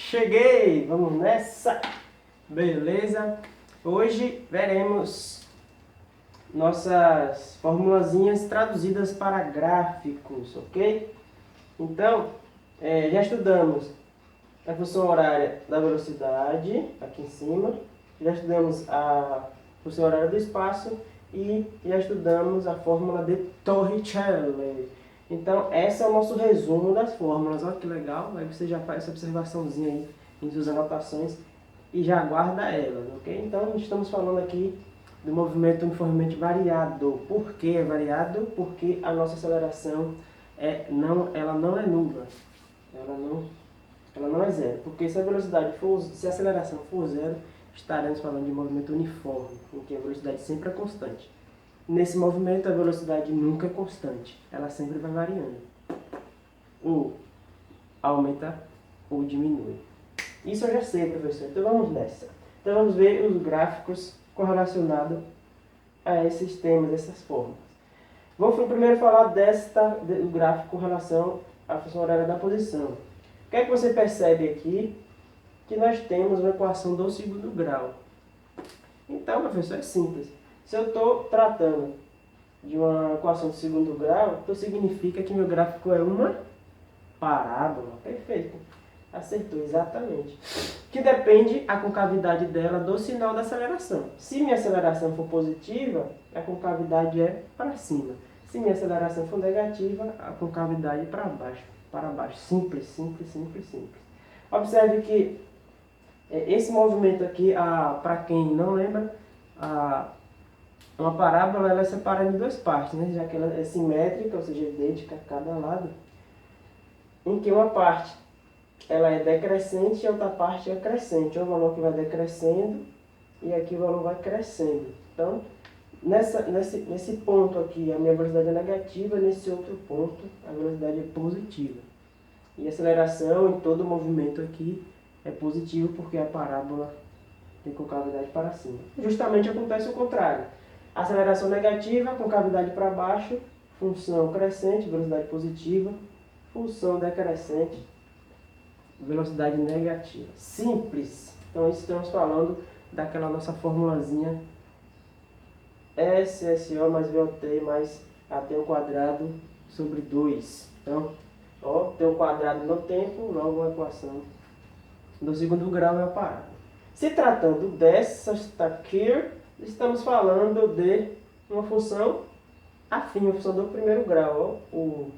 Cheguei! Vamos nessa! Beleza? Hoje veremos nossas formulazinhas traduzidas para gráficos, ok? Então, já estudamos a função horária da velocidade, aqui em cima. Já estudamos a função horária do espaço e já estudamos a fórmula de Torricelli. Então, esse é o nosso resumo das fórmulas. Olha que legal. Aí você já faz essa observaçãozinha aí em suas anotações e já guarda elas, ok? Então, estamos falando aqui do movimento uniformemente variado. Por que é variado? Porque a nossa aceleração ela não é nula. Ela não é zero. Porque se a aceleração for zero, estaremos falando de movimento uniforme, em que a velocidade sempre é constante. Nesse movimento, a velocidade nunca é constante. Ela sempre vai variando. Ou aumenta ou diminui. Isso eu já sei, professor. Então vamos nessa. Então vamos ver os gráficos correlacionados a esses temas, essas fórmulas. Vou primeiro falar do gráfico com relação à função horária da posição. O que é que você percebe aqui? Que nós temos uma equação do segundo grau. Então, professor, é simples. Se eu estou tratando de uma equação de segundo grau, então significa que meu gráfico é uma parábola. Perfeito. Acertou, exatamente. Que depende a concavidade dela do sinal da aceleração. Se minha aceleração for positiva, a concavidade é para cima. Se minha aceleração for negativa, a concavidade é para baixo. Para baixo. Simples, simples, simples, simples. Observe que esse movimento aqui, para quem não lembra, uma parábola ela é separada em duas partes, né? Já que ela é simétrica, ou seja, idêntica a cada lado, em que uma parte ela é decrescente e a outra parte é crescente. É um valor que vai decrescendo e aqui o valor vai crescendo. Então, nesse ponto aqui a minha velocidade é negativa, nesse outro ponto a velocidade é positiva. E a aceleração em todo o movimento aqui é positivo porque a parábola tem concavidade para cima. Justamente acontece o contrário. Aceleração negativa, concavidade para baixo, função crescente, velocidade positiva, função decrescente, velocidade negativa. Simples. Então, isso estamos falando daquela nossa formulazinha SSO mais VOT mais AT ao quadrado sobre 2. Então, T ao quadrado no tempo, logo a equação do segundo grau é a parábola. Se tratando dessa aqui, estamos falando de uma função afim, uma função do primeiro grau. O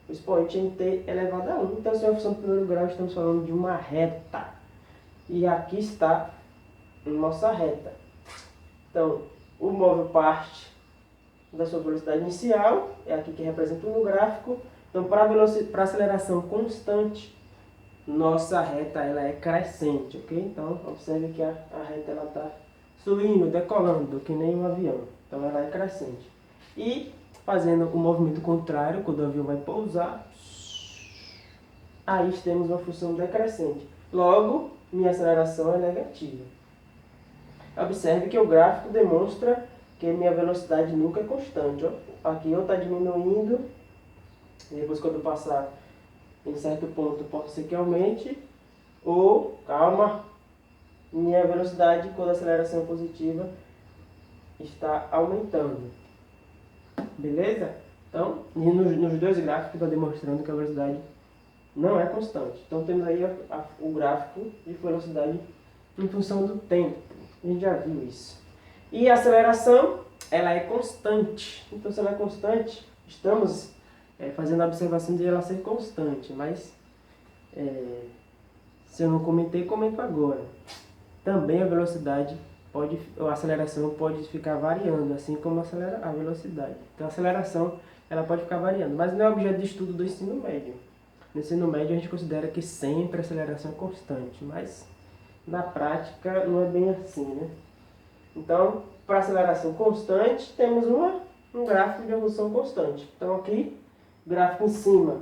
expoente em t elevado a 1. Então, se é uma função do primeiro grau, estamos falando de uma reta. E aqui está a nossa reta. Então, o móvel parte da sua velocidade inicial, é aqui que representa no gráfico. Então, para a aceleração constante, nossa reta ela é crescente, ok? Então, observe que a reta está subindo, decolando, que nem um avião. Então, ela é crescente. E, fazendo o movimento contrário, quando o avião vai pousar, aí temos uma função decrescente. Logo, minha aceleração é negativa. Observe que o gráfico demonstra que minha velocidade nunca é constante. Ó. Aqui eu está diminuindo, e depois quando eu passar em certo ponto pode ser que aumente, ou, calma, minha velocidade quando a aceleração é positiva está aumentando. Beleza? Então, nos dois gráficos está demonstrando que a velocidade não é constante. Então temos aí o gráfico de velocidade em função do tempo. A gente já viu isso. E a aceleração, ela é constante. Então se ela é constante, estamos fazendo a observação de ela ser constante. Mas se eu não comentei, comento agora. Também a velocidade a aceleração pode ficar variando, assim como a velocidade. Então a aceleração ela pode ficar variando, mas não é objeto de estudo do ensino médio. No ensino médio a gente considera que sempre a aceleração é constante, mas na prática não é bem assim, né? Então, para aceleração constante, temos um gráfico de evolução constante. Então aqui, gráfico em cima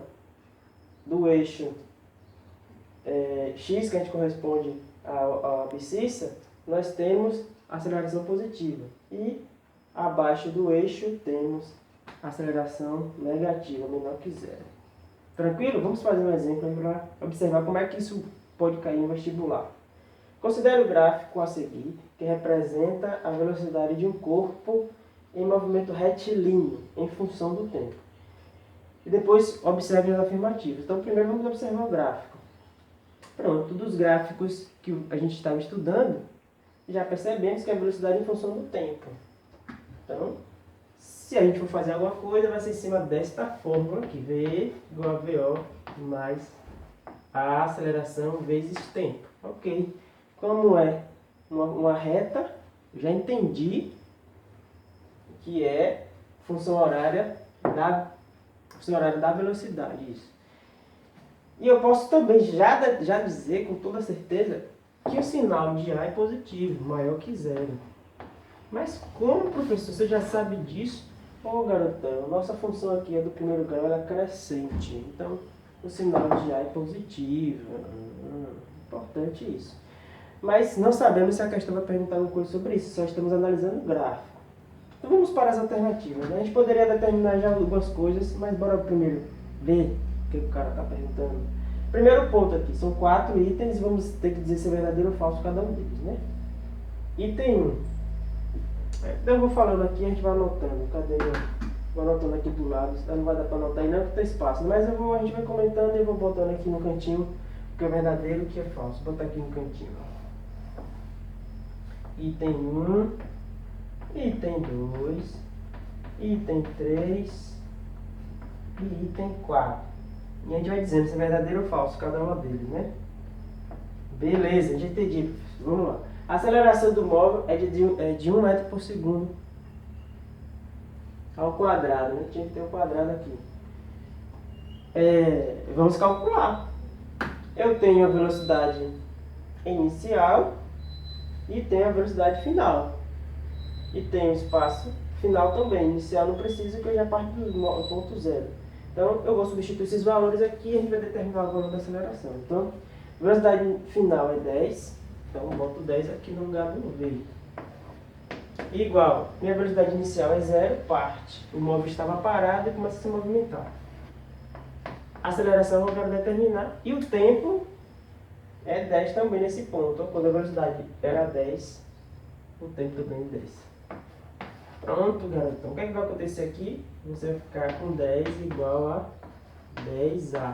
do eixo x, que a gente corresponde à abscissa, nós temos aceleração positiva. E abaixo do eixo temos aceleração negativa, menor que zero. Tranquilo? Vamos fazer um exemplo para observar como é que isso pode cair em vestibular. Considere o gráfico a seguir, que representa a velocidade de um corpo em movimento retilíneo, em função do tempo. E depois observe as afirmativas. Então, primeiro vamos observar o gráfico. Pronto, dos gráficos que a gente estava estudando, já percebemos que é a velocidade em função do tempo. Então, se a gente for fazer alguma coisa, vai ser em cima desta fórmula aqui. V igual a VO mais a aceleração vezes tempo. Ok. Como é uma reta, já entendi que é função horária da velocidade. Isso. E eu posso também já dizer com toda certeza que o sinal de A é positivo, maior que zero. Mas como, professor, você já sabe disso? Ô garotão, nossa função aqui é do primeiro grau, ela é crescente. Então, o sinal de A é positivo. Importante isso. Mas não sabemos se a questão vai perguntar alguma coisa sobre isso, só estamos analisando o gráfico. Então vamos para as alternativas, né? A gente poderia determinar já algumas coisas, mas bora primeiro ver o que o cara está perguntando. Primeiro ponto aqui, são 4 itens, vamos ter que dizer se é verdadeiro ou falso cada um deles, né? Item 1. Então eu vou falando aqui, a gente vai anotando. Cadê eu? Vou anotando aqui do lado, não vai dar para anotar aí não, porque tem espaço. Mas a gente vai comentando e eu vou botando aqui no cantinho o que é verdadeiro e o que é falso. Vou botar aqui no cantinho. Item 1, item 2, item 3 e item 4. E a gente vai dizendo se é verdadeiro ou falso cada uma deles, né? Beleza, já entendi. Vamos lá. A aceleração do móvel é de 1 metro por segundo ao quadrado, né? Tinha que ter um quadrado aqui. Vamos calcular. Eu tenho a velocidade inicial e tenho a velocidade final. E tenho o espaço final também. Inicial não precisa, que eu já parto do ponto zero. Então, eu vou substituir esses valores aqui e a gente vai determinar o valor da aceleração. Então, velocidade final é 10. Então, eu boto 10 aqui no lugar do V. Igual, minha velocidade inicial é 0, parte. O móvel estava parado e começa a se movimentar. A aceleração eu quero determinar. E o tempo é 10 também nesse ponto. Quando a velocidade era 10, o tempo também é 10. Pronto, garotão. O que é que vai acontecer aqui? Você vai ficar com 10 igual a 10A.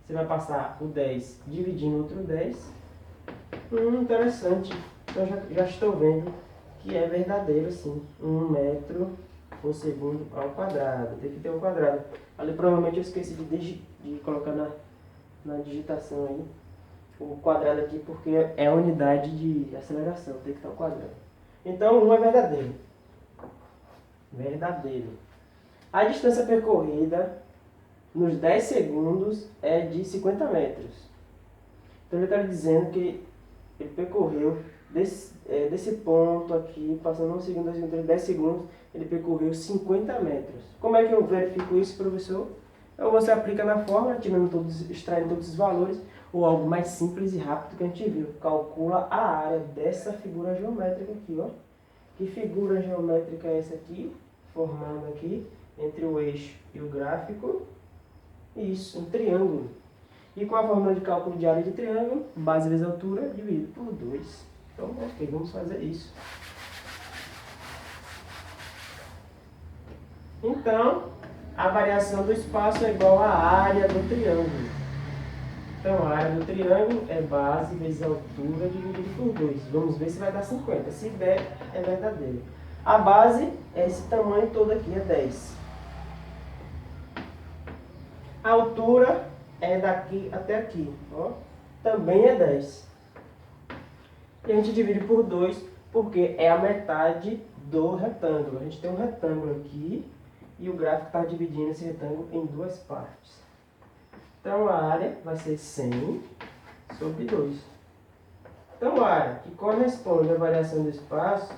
Você vai passar o 10 dividindo outro 10. Interessante. Então já estou vendo que é verdadeiro, sim. 1 metro por segundo ao quadrado. Tem que ter um quadrado. Ali provavelmente eu esqueci de colocar na digitação aí o quadrado aqui, porque é a unidade de aceleração. Tem que estar um quadrado. Então 1 é verdadeiro. Verdadeiro. A distância percorrida nos 10 segundos é de 50 metros. Então ele está dizendo que ele percorreu desse ponto aqui, passando 1 segundo, 2 segundos, 10 segundos, ele percorreu 50 metros. Como é que eu verifico isso, professor? Então você aplica na fórmula, extraindo todos os valores, ou algo mais simples e rápido que a gente viu. Calcula a área dessa figura geométrica aqui, ó. Que figura geométrica é essa aqui? Formando aqui, entre o eixo e o gráfico, isso, um triângulo. E com a fórmula de cálculo de área de triângulo, base vezes altura, dividido por 2. Então, ok, vamos fazer isso. Então, a variação do espaço é igual à área do triângulo. Então, a área do triângulo é base vezes altura, dividido por 2. Vamos ver se vai dar 50. Se der, é verdadeiro. A base é esse tamanho todo aqui, é 10. A altura é daqui até aqui, ó, também é 10. E a gente divide por 2, porque é a metade do retângulo. A gente tem um retângulo aqui e o gráfico está dividindo esse retângulo em duas partes. Então a área vai ser 100 sobre 2. Então a área que corresponde à variação do espaço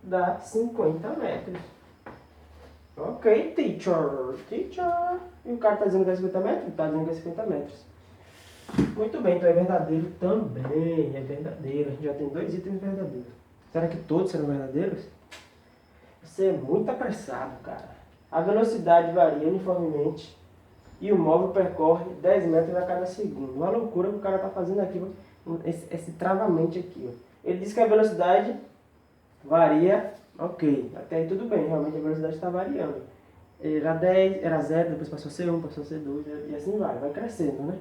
dá 50 metros. Ok, teacher. E o cara está dizendo que é 50 metros? Está dizendo que é 50 metros. Muito bem, então é verdadeiro também. É verdadeiro. A gente já tem 2 itens verdadeiros. Será que todos serão verdadeiros? Você é muito apressado, cara. A velocidade varia uniformemente e o móvel percorre 10 metros a cada segundo. Uma loucura que o cara está fazendo aqui, esse travamente aqui. Ó. Ele diz que a velocidade varia, ok, até aí tudo bem, realmente a velocidade está variando. Era 10, era 0, depois passou a ser 1, passou a ser 2, e assim vai crescendo, né?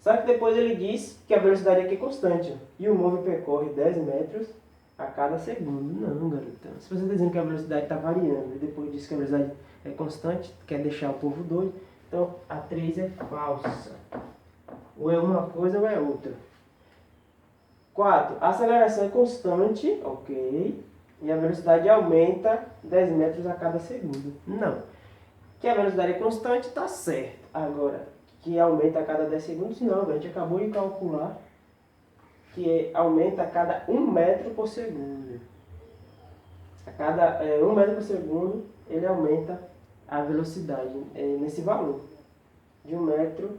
Só que depois ele diz que a velocidade aqui é constante, ó, e o móvel percorre 10 metros a cada segundo. Não, garotão. Se você está dizendo que a velocidade está variando e depois diz que a velocidade é constante, quer deixar o povo doido, então a 3 é falsa. Ou é uma coisa ou é outra. 4. A aceleração é constante, ok, e a velocidade aumenta 10 metros a cada segundo. Não. Que a velocidade é constante, está certo. Agora, que aumenta a cada 10 segundos, não. A gente acabou de calcular que aumenta a cada 1 metro por segundo. A cada 1 metro por segundo, ele aumenta a velocidade nesse valor. De 1 metro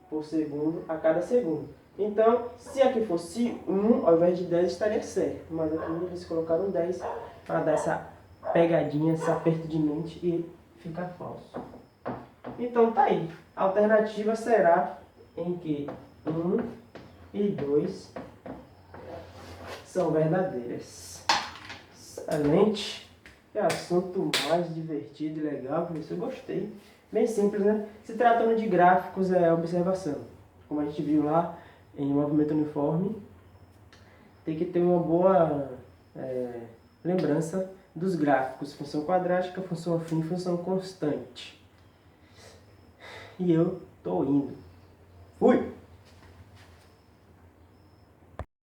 por segundo a cada segundo. Então, se aqui fosse 1 ao invés de 10, estaria certo. Mas aqui eles colocaram 10 para dar essa pegadinha, esse aperto de mente e fica falso. Então tá aí. A alternativa será em que 1 e 2 são verdadeiras. Excelente. Que assunto mais divertido e legal, professor. Gostei. Bem simples, né? Se tratando de gráficos, é observação. Como a gente viu lá em movimento uniforme, tem que ter uma boa lembrança dos gráficos. Função quadrática, função afim, função constante. E eu tô indo. Fui!